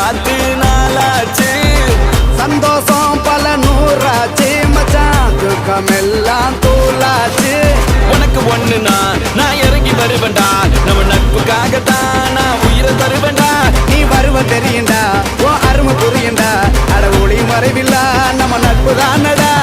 பார்த்து நாளாச்சு. சந்தோஷம் பல நூறாச்சு மச்சான், துக்கமெல்லாம் தூளாச்சு. உனக்கு ஒண்ணுனா நான் இறங்கி வருவேன்டா, நம்ம நட்புக்காகத்தான் நான் உயிரை தருவேன்டா. நீ வருவ தெரியுண்டா, ஓ அருமை புரியுண்டா, அட ஒளி மறைவில்லா நம்ம நட்பு தானடா.